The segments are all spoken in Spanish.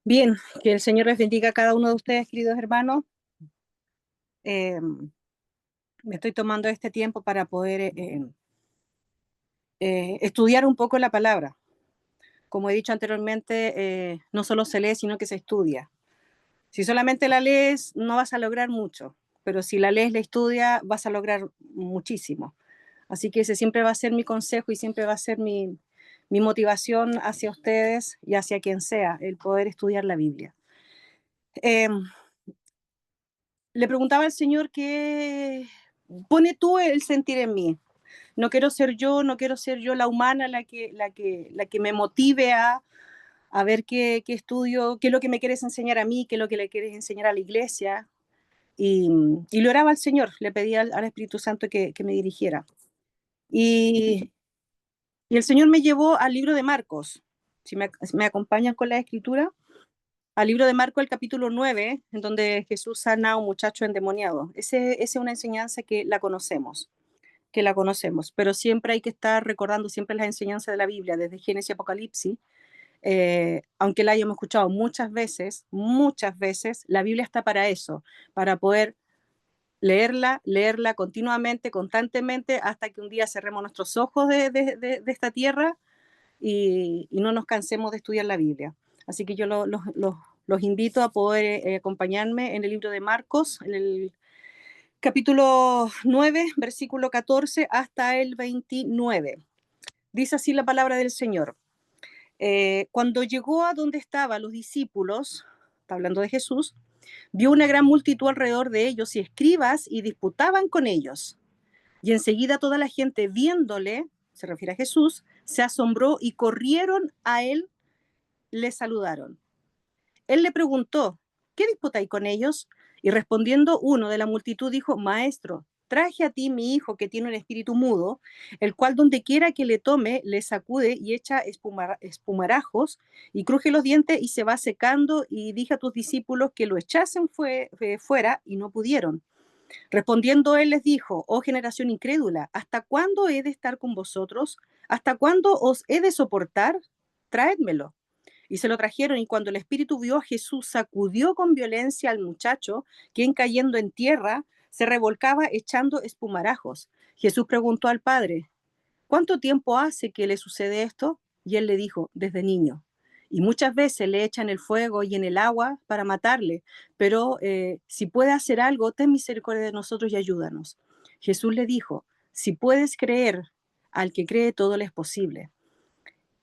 Bien, que el Señor les bendiga a cada uno de ustedes, queridos hermanos. Eh, Me estoy tomando este tiempo para poder estudiar un poco la palabra. Como he dicho anteriormente, no solo se lee, sino que se estudia. Si solamente la lees, no vas a lograr mucho, pero si la lees, la estudias, vas a lograr muchísimo. Así que ese siempre va a ser mi consejo y siempre va a ser mi motivación hacia ustedes y hacia quien sea, el poder estudiar la Biblia. Eh, Le preguntaba al Señor que pone tú el sentir en mí. No quiero ser yo la humana la que me motive a ver qué estudio, qué es lo que me quieres enseñar a mí, qué es lo que le quieres enseñar a la iglesia. Y lo oraba al Señor, le pedía al Espíritu Santo que me dirigiera. Y, y el Señor me llevó al libro de Marcos. Si me acompañan con la escritura, al libro de Marcos, el capítulo 9, en donde Jesús sana a un muchacho endemoniado. Esa es una enseñanza que la conocemos, pero siempre hay que estar recordando siempre las enseñanzas de la Biblia, desde Génesis y Apocalipsis, aunque la hayamos escuchado muchas veces, la Biblia está para eso, para poder leerla continuamente, constantemente, hasta que un día cerremos nuestros ojos de esta tierra y no nos cansemos de estudiar la Biblia. Así que yo los invito a poder acompañarme en el libro de Marcos, en el capítulo 9, versículo 14 hasta el 29. Dice así la palabra del Señor. Cuando llegó a donde estaban los discípulos, está hablando de Jesús, vio una gran multitud alrededor de ellos y escribas y disputaban con ellos. Y enseguida toda la gente viéndole, se refiere a Jesús, se asombró y corrieron a él, le saludaron. Él le preguntó, ¿qué disputáis con ellos? Y respondiendo uno de la multitud dijo, Maestro, traje a ti mi hijo que tiene un espíritu mudo, el cual donde quiera que le tome, le sacude y echa espumarajos y cruje los dientes y se va secando, y dije a tus discípulos que lo echasen fuera y no pudieron. Respondiendo él les dijo, oh generación incrédula, ¿hasta cuándo he de estar con vosotros? ¿Hasta cuándo os he de soportar? Traédmelo. Y se lo trajeron, y cuando el espíritu vio a Jesús, sacudió con violencia al muchacho, quien cayendo en tierra se revolcaba echando espumarajos. Jesús preguntó al padre, ¿cuánto tiempo hace que le sucede esto? Y él le dijo, desde niño. Y muchas veces le echan el fuego y en el agua para matarle, pero si puede hacer algo, ten misericordia de nosotros y ayúdanos. Jesús le dijo, si puedes creer, al que cree todo le es posible.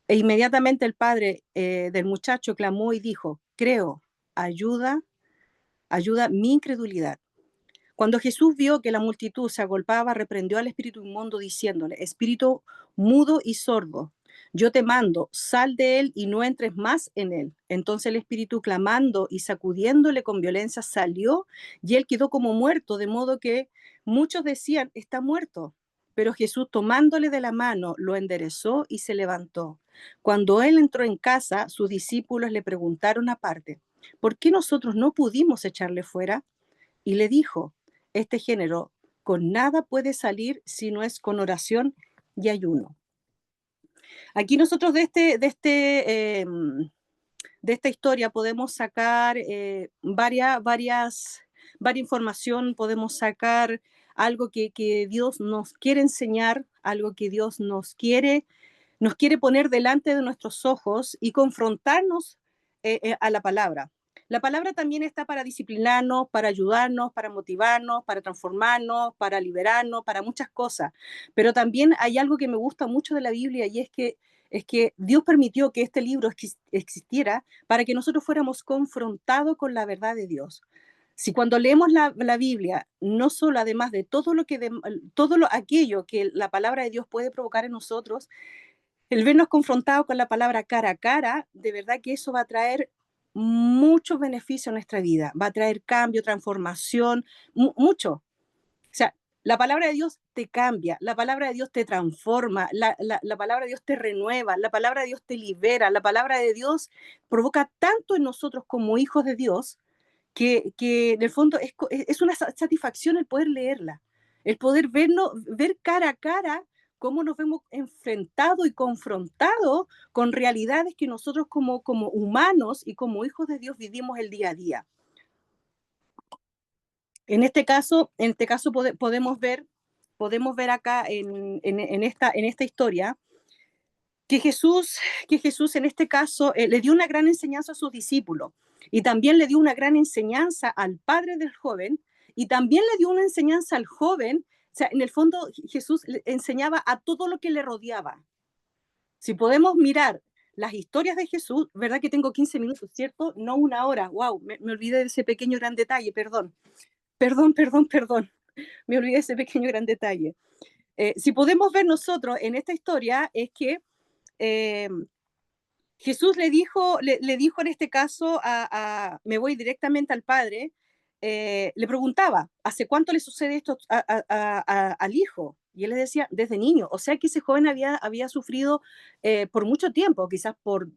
E inmediatamente el padre del muchacho clamó y dijo, creo, ayuda mi incredulidad. Cuando Jesús vio que la multitud se agolpaba, reprendió al espíritu inmundo diciéndole, espíritu mudo y sordo, yo te mando, sal de él y no entres más en él. Entonces el espíritu, clamando y sacudiéndole con violencia, salió y él quedó como muerto, de modo que muchos decían, está muerto. Pero Jesús, tomándole de la mano, lo enderezó y se levantó. Cuando él entró en casa, sus discípulos le preguntaron aparte, ¿por qué nosotros no pudimos echarle fuera? Y le dijo, este género con nada puede salir si no es con oración y ayuno. Aquí nosotros de esta historia podemos sacar varias información, podemos sacar algo que Dios nos quiere enseñar, algo que Dios nos quiere poner delante de nuestros ojos y confrontarnos a la palabra. La palabra también está para disciplinarnos, para ayudarnos, para motivarnos, para transformarnos, para liberarnos, para muchas cosas. Pero también hay algo que me gusta mucho de la Biblia y es que Dios permitió que este libro existiera para que nosotros fuéramos confrontados con la verdad de Dios. Si cuando leemos la Biblia, no solo además de aquello que la palabra de Dios puede provocar en nosotros, el vernos confrontados con la palabra cara a cara, de verdad que eso va a traer muchos beneficios a nuestra vida, va a traer cambio, transformación, mucho. O sea, la palabra de Dios te cambia, la palabra de Dios te transforma, la palabra de Dios te renueva, la palabra de Dios te libera, la palabra de Dios provoca tanto en nosotros como hijos de Dios que en el fondo es una satisfacción el poder leerla, el poder ver cara a cara cómo nos vemos enfrentados y confrontados con realidades que nosotros como humanos y como hijos de Dios vivimos el día a día. En este caso podemos ver acá en esta historia que Jesús en este caso le dio una gran enseñanza a sus discípulos y también le dio una gran enseñanza al padre del joven y también le dio una enseñanza al joven. O sea, en el fondo Jesús le enseñaba a todo lo que le rodeaba. Si podemos mirar las historias de Jesús, ¿verdad que tengo 15 minutos, cierto? No una hora. Wow, me olvidé de ese pequeño gran detalle, perdón. Me olvidé de ese pequeño gran detalle. Si podemos ver nosotros en esta historia es que eh, Jesús le dijo en este caso, me voy directamente al Padre, le preguntaba, ¿hace cuánto le sucede esto al hijo? Y él le decía, desde niño. O sea que ese joven había sufrido por mucho tiempo, quizás por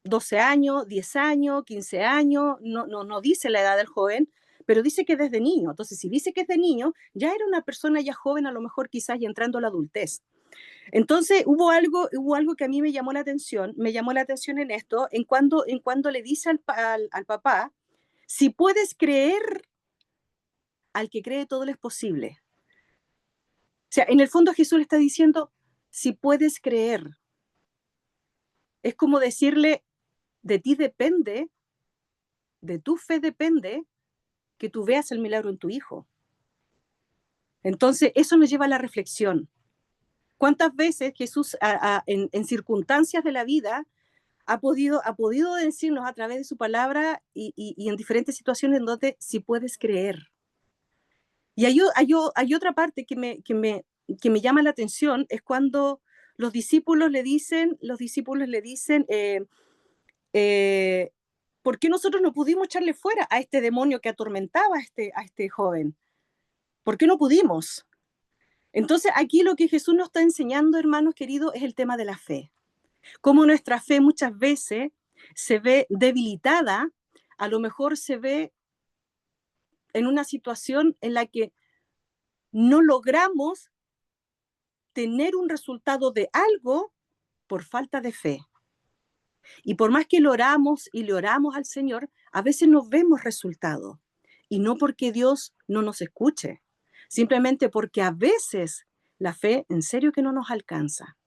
12 años, 10 años, 15 años, no dice la edad del joven, pero dice que desde niño. Entonces, si dice que es de niño, ya era una persona ya joven, a lo mejor quizás ya entrando a la adultez. Entonces hubo algo que a mí me llamó la atención en esto, en cuando le dice al papá, si puedes creer, al que cree todo le es posible. O sea, en el fondo Jesús le está diciendo, si puedes creer. Es como decirle, de ti depende, de tu fe depende, que tú veas el milagro en tu hijo. Entonces, eso nos lleva a la reflexión. ¿Cuántas veces Jesús en circunstancias de la vida ha podido decirnos a través de su palabra y en diferentes situaciones en donde si puedes creer? Y hay otra parte que me llama la atención, es cuando los discípulos le dicen, ¿por qué nosotros no pudimos echarle fuera a este demonio que atormentaba a este joven? ¿Por qué no pudimos? Entonces aquí lo que Jesús nos está enseñando, hermanos queridos, es el tema de la fe. Cómo nuestra fe muchas veces se ve debilitada, a lo mejor se ve en una situación en la que no logramos tener un resultado de algo por falta de fe. Y por más que lo oramos y le oramos al Señor, a veces no vemos resultado. Y no porque Dios no nos escuche, simplemente porque a veces la fe en serio que no nos alcanza.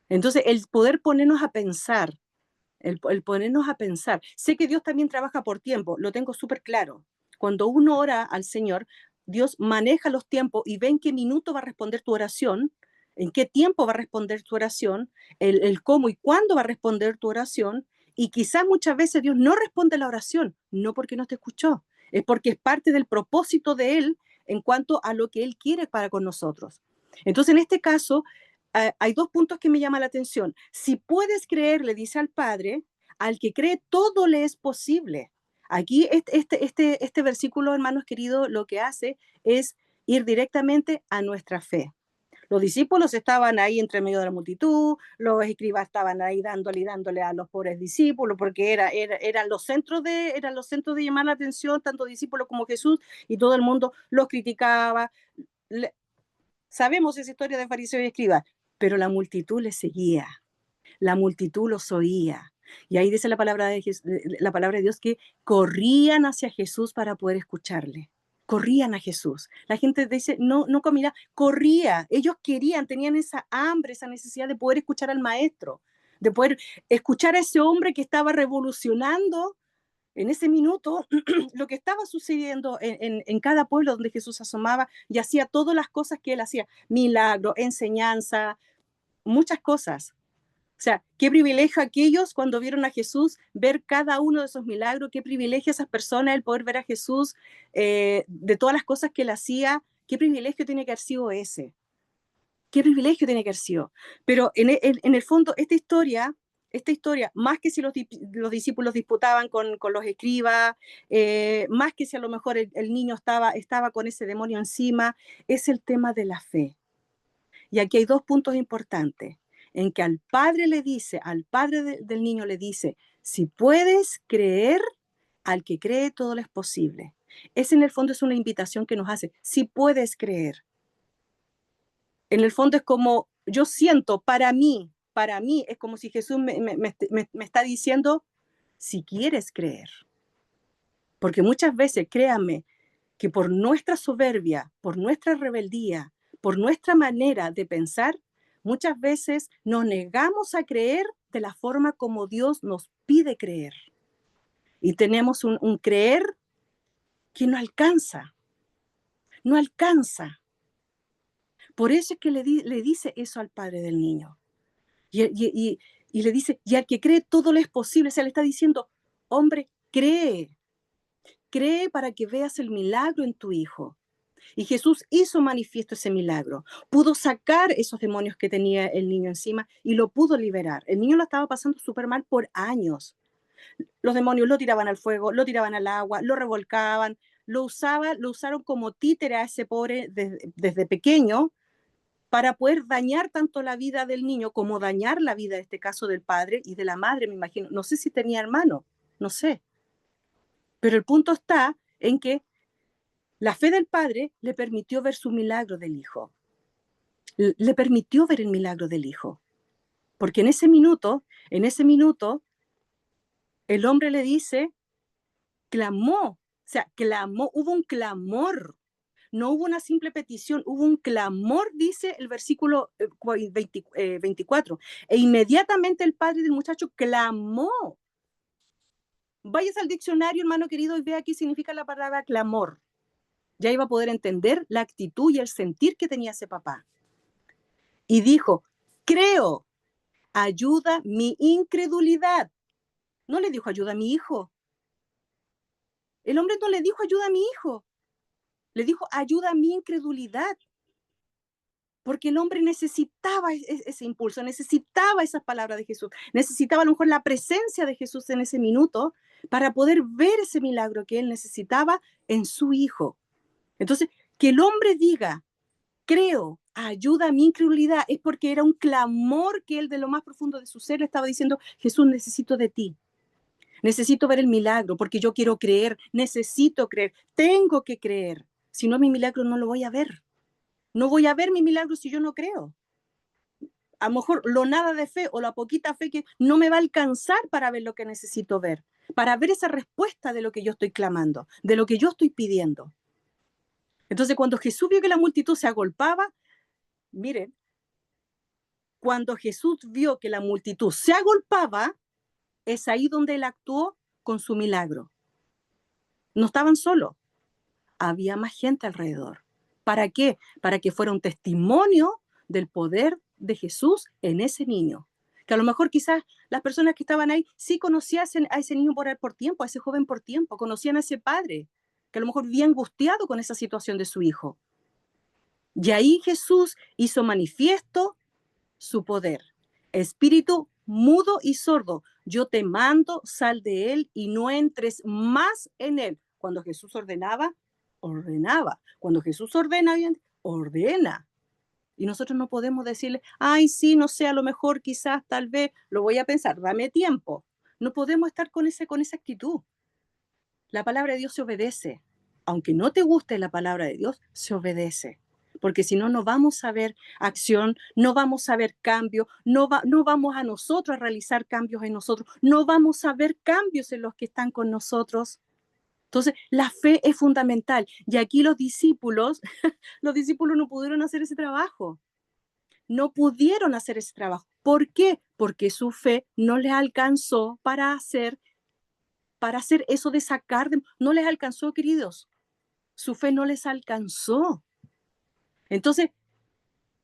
Entonces, el poder ponernos a pensar, el ponernos a pensar. Sé que Dios también trabaja por tiempo, lo tengo súper claro. Cuando uno ora al Señor, Dios maneja los tiempos y ve en qué minuto va a responder tu oración, en qué tiempo va a responder tu oración, el cómo y cuándo va a responder tu oración. Y quizás muchas veces Dios no responde la oración, no porque no te escuchó, es porque es parte del propósito de Él en cuanto a lo que Él quiere para con nosotros. Entonces, en este caso, hay dos puntos que me llaman la atención. Si puedes creer, le dice al Padre, al que cree todo le es posible. Aquí este versículo, hermanos queridos, lo que hace es ir directamente a nuestra fe. Los discípulos estaban ahí entre medio de la multitud, los escribas estaban ahí dándole a los pobres discípulos, porque eran los centros de llamar la atención, tanto discípulos como Jesús, y todo el mundo los criticaba. Sabemos esa historia de fariseos y escribas, pero la multitud les seguía, la multitud los oía. Y ahí dice la palabra de Dios que corrían hacia Jesús para poder escucharle. Corrían a Jesús. La gente dice, no comía, corría. Ellos querían, tenían esa hambre, esa necesidad de poder escuchar al maestro, de poder escuchar a ese hombre que estaba revolucionando en ese minuto lo que estaba sucediendo en cada pueblo donde Jesús asomaba y hacía todas las cosas que él hacía, milagro, enseñanza, muchas cosas. O sea, qué privilegio aquellos cuando vieron a Jesús, ver cada uno de esos milagros, qué privilegio esas personas el poder ver a Jesús, de todas las cosas que él hacía, qué privilegio tiene que haber sido ese, qué privilegio tiene que haber sido. Pero en el fondo, esta historia, más que si los discípulos disputaban con los escribas, más que si a lo mejor el niño estaba con ese demonio encima, es el tema de la fe. Y aquí hay dos puntos importantes, en que al padre del niño le dice, si puedes creer, al que cree todo le es posible. En el fondo es una invitación que nos hace, si puedes creer. En el fondo es como, yo siento, para mí, es como si Jesús me está diciendo, si quieres creer. Porque muchas veces, créanme, que por nuestra soberbia, por nuestra rebeldía, por nuestra manera de pensar, muchas veces nos negamos a creer de la forma como Dios nos pide creer. Y tenemos un creer que no alcanza, no alcanza. Por eso es que le dice eso al padre del niño. Y le dice, y al que cree todo le es posible. O sea, le está diciendo, hombre, cree para que veas el milagro en tu hijo. Y Jesús hizo manifiesto ese milagro. Pudo sacar esos demonios que tenía el niño encima y lo pudo liberar. El niño lo estaba pasando súper mal por años. Los demonios lo tiraban al fuego, lo tiraban al agua, lo revolcaban, lo usaron como títere a ese pobre desde pequeño para poder dañar tanto la vida del niño como dañar la vida, en este caso, del padre y de la madre, me imagino. No sé si tenía hermano, no sé. Pero el punto está en que la fe del padre le permitió ver su milagro del hijo. Le permitió ver el milagro del hijo. Porque en ese minuto, el hombre le dice, clamó, o sea, clamó, hubo un clamor. No hubo una simple petición, hubo un clamor, dice el versículo 24. E inmediatamente el padre del muchacho clamó. Vayas al diccionario, hermano querido, y vea qué significa la palabra clamor. Ya iba a poder entender la actitud y el sentir que tenía ese papá. Y dijo, creo, ayuda mi incredulidad. No le dijo ayuda a mi hijo. El hombre no le dijo ayuda a mi hijo. Le dijo ayuda a mi incredulidad. Porque el hombre necesitaba ese impulso, necesitaba esas palabras de Jesús, necesitaba a lo mejor la presencia de Jesús en ese minuto para poder ver ese milagro que él necesitaba en su hijo. Entonces, que el hombre diga, creo, ayuda a mi incredulidad, es porque era un clamor que él de lo más profundo de su ser le estaba diciendo, Jesús, necesito de ti. Necesito ver el milagro porque yo quiero creer, necesito creer, tengo que creer. Si no, mi milagro no lo voy a ver. No voy a ver mi milagro si yo no creo. A lo mejor lo nada de fe o la poquita fe que no me va a alcanzar para ver lo que necesito ver, para ver esa respuesta de lo que yo estoy clamando, de lo que yo estoy pidiendo. Entonces, cuando Jesús vio que la multitud se agolpaba, miren, cuando Jesús vio que la multitud se agolpaba, es ahí donde él actuó con su milagro. No estaban solos, había más gente alrededor. ¿Para qué? Para que fuera un testimonio del poder de Jesús en ese niño. Que a lo mejor quizás las personas que estaban ahí sí conocían a ese niño por tiempo, a ese joven por tiempo, conocían a ese padre, que a lo mejor vivía angustiado con esa situación de su hijo. Y ahí Jesús hizo manifiesto su poder. Espíritu mudo y sordo, yo te mando, sal de él y no entres más en él. Cuando Jesús ordenaba, ordenaba. Cuando Jesús ordena, ordena. Y nosotros no podemos decirle, ay, sí, no sé, a lo mejor, quizás, tal vez, lo voy a pensar, dame tiempo. No podemos estar con esa actitud. La palabra de Dios se obedece. Aunque no te guste la palabra de Dios, se obedece. Porque si no, no vamos a ver acción, no vamos a ver cambio, no vamos a nosotros a realizar cambios en nosotros, no vamos a ver cambios en los que están con nosotros. Entonces, la fe es fundamental. Y aquí los discípulos no pudieron hacer ese trabajo. No pudieron hacer ese trabajo. ¿Por qué? Porque su fe no les alcanzó para hacer eso de sacar, no les alcanzó, queridos. Su fe no les alcanzó. Entonces,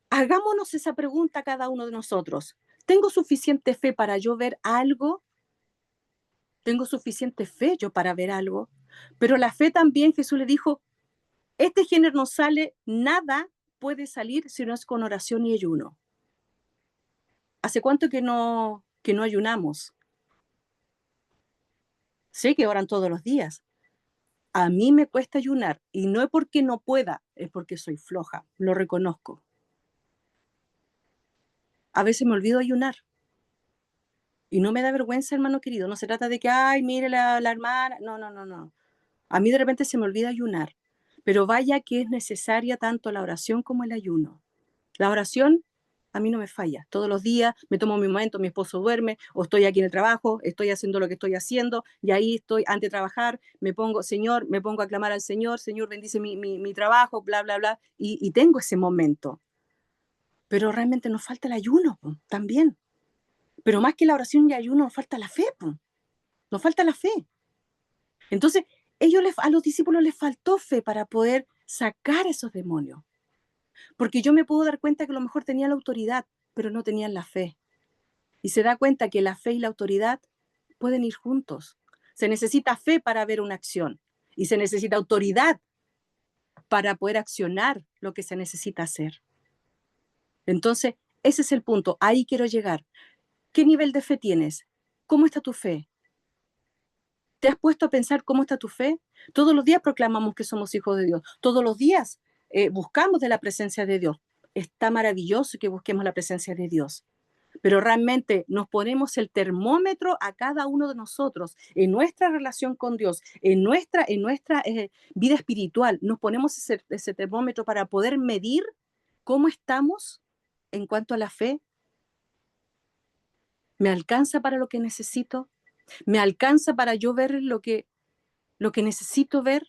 hagámonos esa pregunta a cada uno de nosotros. ¿Tengo suficiente fe para yo ver algo? ¿Tengo suficiente fe yo para ver algo? Pero la fe también, Jesús le dijo, este género no sale, nada puede salir si no es con oración y ayuno. ¿Hace cuánto que no ayunamos? Sé que oran todos los días. A mí me cuesta ayunar y no es porque no pueda, es porque soy floja, lo reconozco. A veces me olvido ayunar. Y no me da vergüenza, hermano querido. No se trata de que, ay, mire la hermana. No, no, no, no. A mí de repente se me olvida ayunar. Pero vaya que es necesaria tanto la oración como el ayuno. La oración a mí no me falla. Todos los días me tomo mi momento, mi esposo duerme, o estoy aquí en el trabajo, estoy haciendo lo que estoy haciendo, y ahí estoy antes de trabajar, me pongo, Señor, me pongo a clamar al Señor, Señor, bendice mi trabajo, bla, bla, bla, y tengo ese momento. Pero realmente nos falta el ayuno también. Pero más que la oración y ayuno, nos falta la fe, nos falta la fe. Entonces, a los discípulos les faltó fe para poder sacar esos demonios. Porque yo me puedo dar cuenta que a lo mejor tenían la autoridad, pero no tenían la fe. Y se da cuenta que la fe y la autoridad pueden ir juntos. Se necesita fe para ver una acción y se necesita autoridad para poder accionar lo que se necesita hacer. Entonces, ese es el punto. Ahí quiero llegar. ¿Qué nivel de fe tienes? ¿Cómo está tu fe? ¿Te has puesto a pensar cómo está tu fe? Todos los días proclamamos que somos hijos de Dios. Todos los días buscamos de la presencia de Dios. Está maravilloso que busquemos la presencia de Dios. Pero realmente nos ponemos el termómetro a cada uno de nosotros en nuestra relación con Dios, en nuestra vida espiritual. Nos ponemos ese termómetro para poder medir cómo estamos en cuanto a la fe. ¿Me alcanza para lo que necesito? ¿Me alcanza para yo ver lo que necesito ver?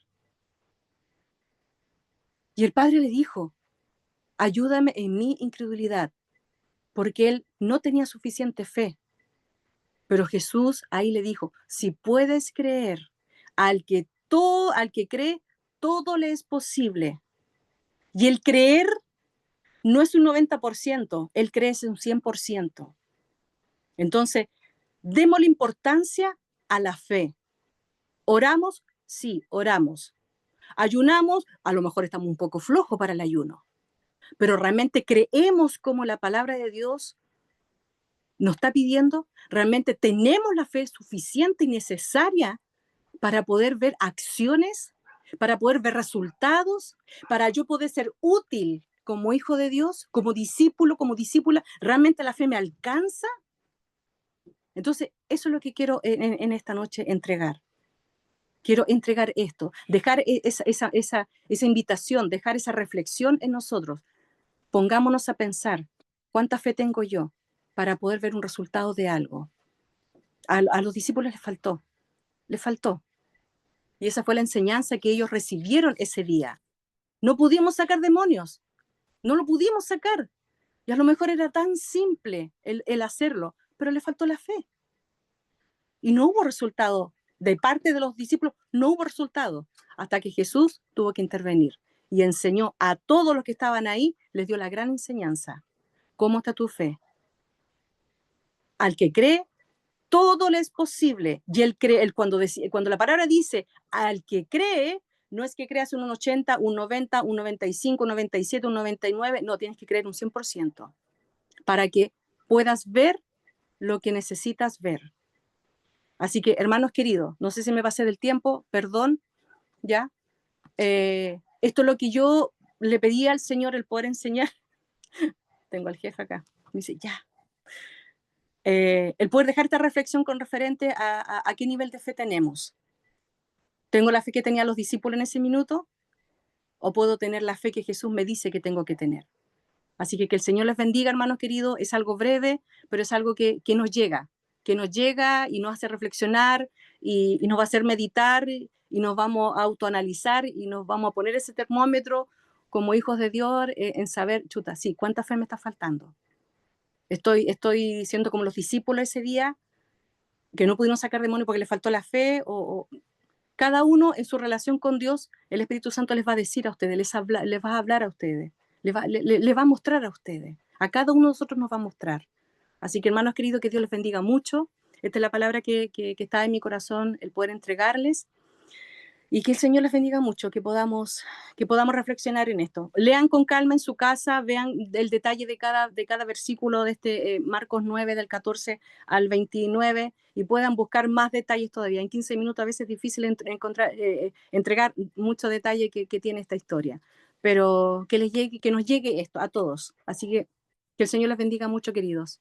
Y el Padre le dijo, ayúdame en mi incredulidad, porque él no tenía suficiente fe. Pero Jesús ahí le dijo, si puedes creer, al que cree, todo le es posible. Y el creer no es un 90%, el creer es un 100%. Entonces, démosle importancia a la fe. ¿Oramos? Sí, oramos. ¿Ayunamos? A lo mejor estamos un poco flojos para el ayuno. Pero realmente creemos como la palabra de Dios nos está pidiendo, realmente tenemos la fe suficiente y necesaria para poder ver acciones, para poder ver resultados, para yo poder ser útil como hijo de Dios, como discípulo, como discípula. ¿Realmente la fe me alcanza? Entonces, eso es lo que quiero en esta noche entregar. Quiero entregar esto, dejar esa invitación, dejar esa reflexión en nosotros. Pongámonos a pensar, ¿cuánta fe tengo yo para poder ver un resultado de algo? A los discípulos les faltó. Y esa fue la enseñanza que ellos recibieron ese día. No pudimos sacar demonios, no lo pudimos sacar. Y a lo mejor era tan simple el hacerlo, pero le faltó la fe. Y no hubo resultado. De parte de los discípulos, no hubo resultado. Hasta que Jesús tuvo que intervenir y enseñó a todos los que estaban ahí, les dio la gran enseñanza. ¿Cómo está tu fe? Al que cree, todo le es posible. Y él cree, cuando la palabra dice al que cree, no es que creas un 80, un 90, un 95, un 97, un 99, no, tienes que creer un 100% para que puedas ver lo que necesitas ver. Así que, hermanos queridos, no sé si me pasé del tiempo, perdón, ¿ya? Esto es lo que yo le pedí al Señor, el poder enseñar. Tengo al jefe acá, me dice, ya. El poder dejar esta reflexión con referente a qué nivel de fe tenemos. ¿Tengo la fe que tenían los discípulos en ese minuto? ¿O puedo tener la fe que Jesús me dice que tengo que tener? Así que el Señor les bendiga, hermanos queridos. Es algo breve, pero es algo que nos llega y nos hace reflexionar y nos va a hacer meditar y nos vamos a autoanalizar y nos vamos a poner ese termómetro como hijos de Dios en saber, chuta, sí, ¿cuánta fe me está faltando? Estoy siendo como los discípulos ese día que no pudieron sacar demonios porque les faltó la fe cada uno en su relación con Dios, el Espíritu Santo les va a decir a ustedes, les va a hablar a ustedes, les va a mostrar a ustedes. A cada uno de nosotros nos va a mostrar. Así que, hermanos queridos, que Dios les bendiga mucho. Esta es la palabra que está en mi corazón, el poder entregarles. Y que el Señor les bendiga mucho, que podamos reflexionar en esto. Lean con calma en su casa, vean el detalle de cada versículo de este Marcos 9, del 14 al 29, y puedan buscar más detalles todavía. En 15 minutos a veces es difícil entregar mucho detalle que tiene esta historia, pero que nos llegue esto a todos. Así que el Señor les bendiga mucho, queridos.